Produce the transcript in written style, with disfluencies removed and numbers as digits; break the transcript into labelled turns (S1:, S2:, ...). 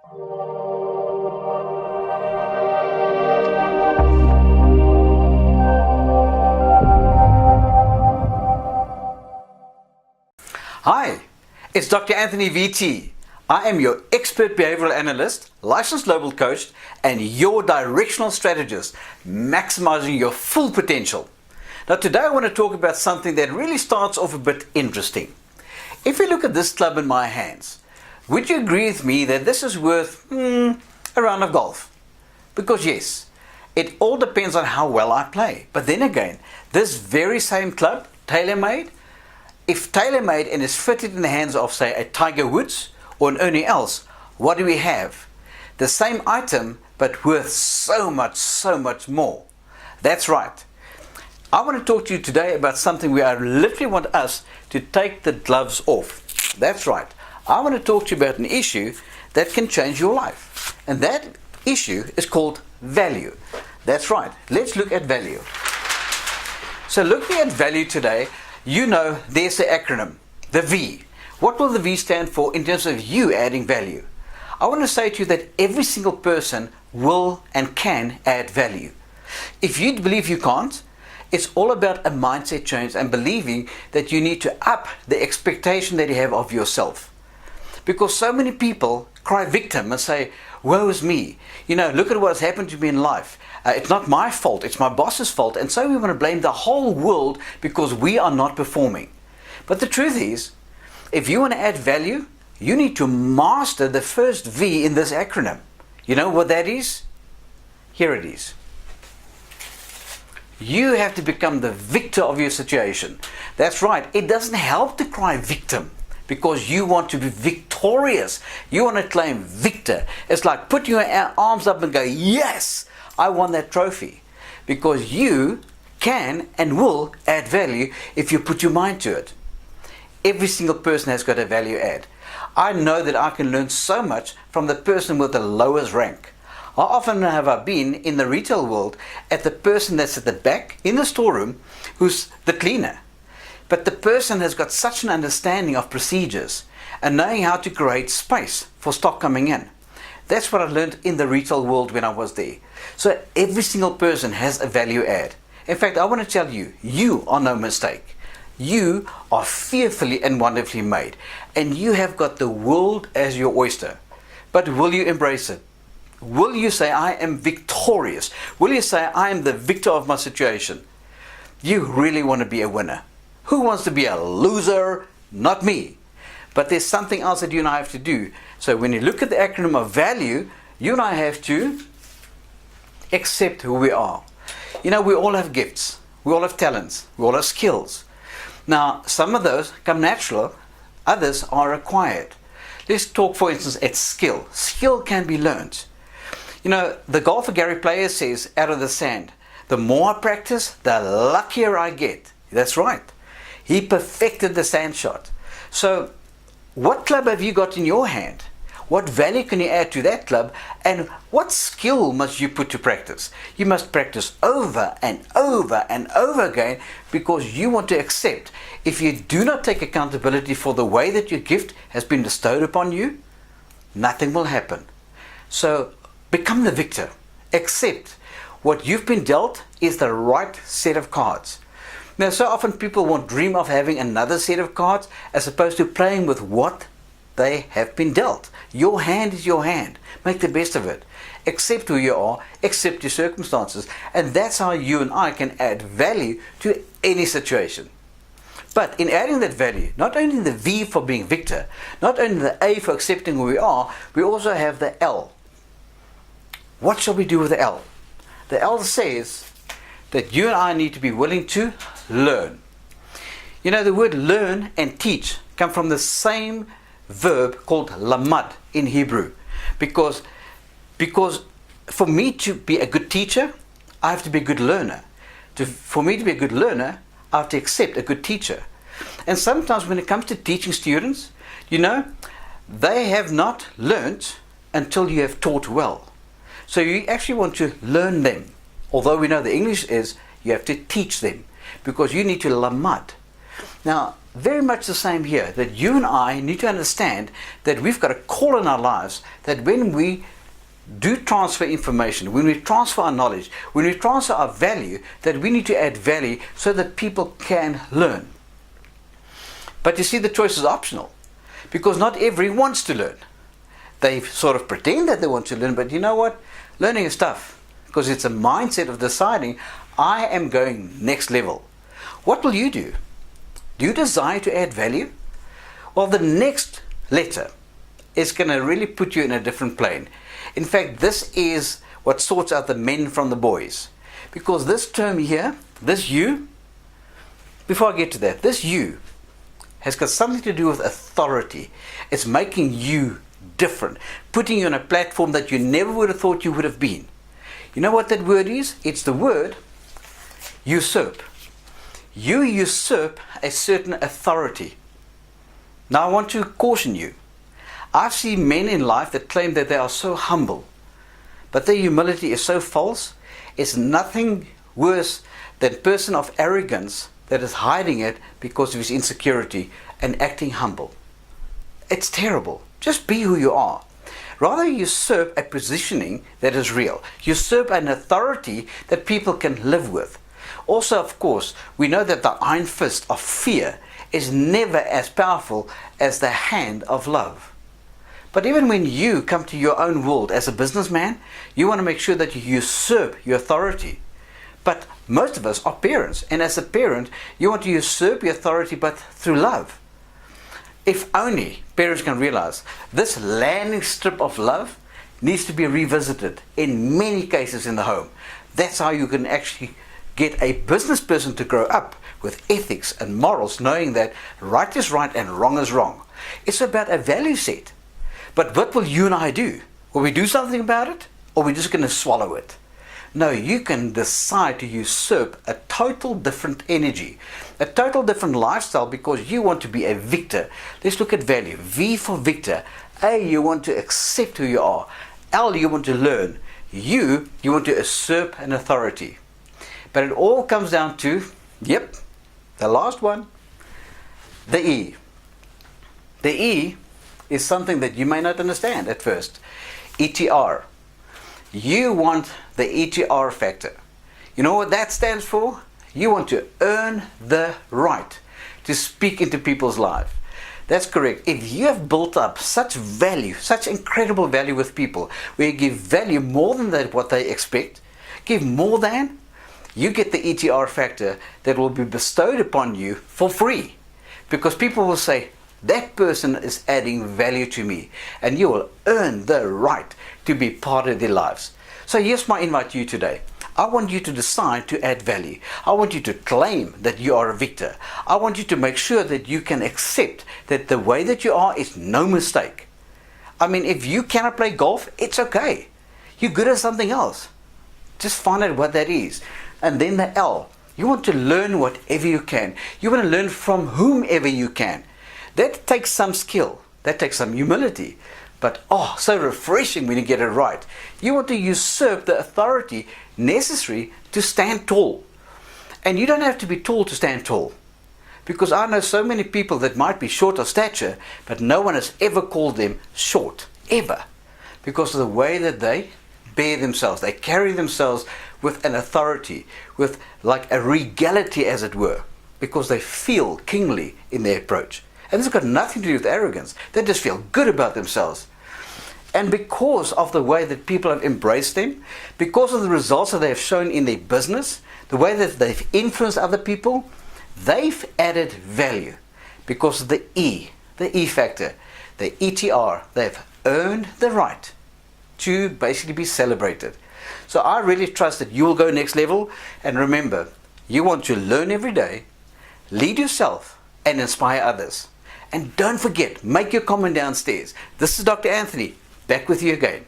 S1: Hi, it's Dr. Anthony VT. I am your expert behavioral analyst, licensed global coach, and your directional strategist, maximizing your full potential. Now today I want to talk about something that really starts off a bit interesting. If you look at this club in my hands, would you agree with me that this is worth a round of golf? Because yes, it all depends on how well I play. But then again, this very same club, tailor-made, if tailor-made and is fitted in the hands of, say, a Tiger Woods or an Ernie Els, what do we have? The same item, but worth so much more. That's right. I want to talk to you today about something where I literally want us to take the gloves off. That's right. I want to talk to you about an issue that can change your life. And that issue is called value. That's right. Let's look at value. So looking at value today, you know there's the acronym, the V. What will the V stand for in terms of you adding value? I want to say to you that every single person will and can add value. If you believe you can't, it's all about a mindset change and believing that you need to up the expectation that you have of yourself. Because so many people cry victim and say, woe is me. You know, look at what has happened to me in life. It's not my fault, it's my boss's fault. And so we want to blame the whole world because we are not performing. But the truth is, if you want to add value, you need to master the first V in this acronym. You know what that is? Here it is. You have to become the victor of your situation. That's right. It doesn't help to cry victim because you want to be victorious. You want to claim victor. It's like put your arms up and go, yes, I won that trophy. Because you can and will add value if you put your mind to it. Every single person has got a value add. I know that I can learn so much from the person with the lowest rank. How often have I been in the retail world at the person that's at the back in the storeroom who's the cleaner? But the person has got such an understanding of procedures and knowing how to create space for stock coming in. That's what I learned in the retail world when I was there. So every single person has a value add. In fact, I want to tell you, you are no mistake. You are fearfully and wonderfully made. And you have got the world as your oyster. But will you embrace it? Will you say, I am victorious? Will you say, I am the victor of my situation? You really want to be a winner. Who wants to be a loser? Not me. But there's something else that you and I have to do. So when you look at the acronym of value, you and I have to accept who we are. You know, we all have gifts. We all have talents. We all have skills. Now, some of those come natural. Others are acquired. Let's talk, for instance, at skill. Skill can be learned. You know, the golfer Gary Player says, out of the sand, the more I practice, the luckier I get. That's right. He perfected the sand shot. So, what club have you got in your hand? What value can you add to that club? And what skill must you put to practice? You must practice over and over and over again because you want to accept. If you do not take accountability for the way that your gift has been bestowed upon you, nothing will happen. So become the victor. Accept what you've been dealt is the right set of cards. Now, so often people won't dream of having another set of cards as opposed to playing with what they have been dealt. Your hand is your hand. Make the best of it. Accept who you are, accept your circumstances, and that's how you and I can add value to any situation. But in adding that value, not only the V for being victor, not only the A for accepting who we are, we also have the L. What shall we do with the L? The L says that you and I need to be willing to learn. You know, the word learn and teach come from the same verb called lamad in Hebrew. Because for me to be a good teacher, I have to be a good learner. For me to be a good learner, I have to accept a good teacher. And sometimes when it comes to teaching students, you know, they have not learnt until you have taught well. So you actually want to learn them. Although we know the English is, you have to teach them. Because you need to lamad. Now, very much the same here, that you and I need to understand that we've got a call in our lives, that when we do transfer information, when we transfer our knowledge, when we transfer our value, that we need to add value so that people can learn. But you see, the choice is optional, because not everyone wants to learn. They sort of pretend that they want to learn, but you know what? Learning is tough, because it's a mindset of deciding, I am going next level. What will you do? Do you desire to add value? Well, the next letter is going to really put you in a different plane. In fact, this is what sorts out the men from the boys. Because this term here, this you, before I get to that, this you has got something to do with authority. It's making you different, putting you on a platform that you never would have thought you would have been. You know what that word is? It's the word usurp. You usurp a certain authority. Now I want to caution you. I've seen men in life that claim that they are so humble, but their humility is so false. It's nothing worse than a person of arrogance that is hiding it because of his insecurity and acting humble. It's terrible. Just be who you are. Rather usurp a positioning that is real. Usurp an authority that people can live with. Also, of course, we know that the iron fist of fear is never as powerful as the hand of love. But even when you come to your own world as a businessman, you want to make sure that you usurp your authority. But most of us are parents, and as a parent, you want to usurp your authority, but through love. If only parents can realize this landing strip of love needs to be revisited in many cases in the home. That's how you can actually get a business person to grow up with ethics and morals, knowing that right is right and wrong is wrong. It's about a value set. But what will you and I do? Will we do something about it, or are we just going to swallow it? No, you can decide to usurp a total different energy, a total different lifestyle, because you want to be a victor. Let's look at value. V for victor. A, you want to accept who you are. L, you want to learn. U, you want to usurp an authority. But it all comes down to, the last one, the E. The E is something that you may not understand at first. ETR. You want the ETR factor. You know what that stands for? You want to earn the right to speak into people's lives. That's correct. If you have built up such value, such incredible value with people, where you give value more than what they expect, give more than, you get the ETR factor that will be bestowed upon you for free. Because people will say, that person is adding value to me, and you will earn the right to be part of their lives. So here's my invite to you today. I want you to decide to add value. I want you to claim that you are a victor. I want you to make sure that you can accept that the way that you are is no mistake. I mean, if you cannot play golf, it's okay. You're good at something else. Just find out what that is. And then the L. You want to learn whatever you can. You want to learn from whomever you can. That takes some skill. That takes some humility. But so refreshing when you get it right. You want to usurp the authority necessary to stand tall. And you don't have to be tall to stand tall. Because I know so many people that might be short of stature, but no one has ever called them short. Ever. Because of the way that they bear themselves. They carry themselves with an authority, with like a regality, as it were. Because they feel kingly in their approach. And this has got nothing to do with arrogance. They just feel good about themselves. And because of the way that people have embraced them, because of the results that they have shown in their business, the way that they've influenced other people, they've added value. Because of the E factor, the ETR, they've earned the right to basically be celebrated. So I really trust that you will go next level. And remember, you want to learn every day, lead yourself, and inspire others. And don't forget, make your comment downstairs. This is Dr. Anthony, back with you again.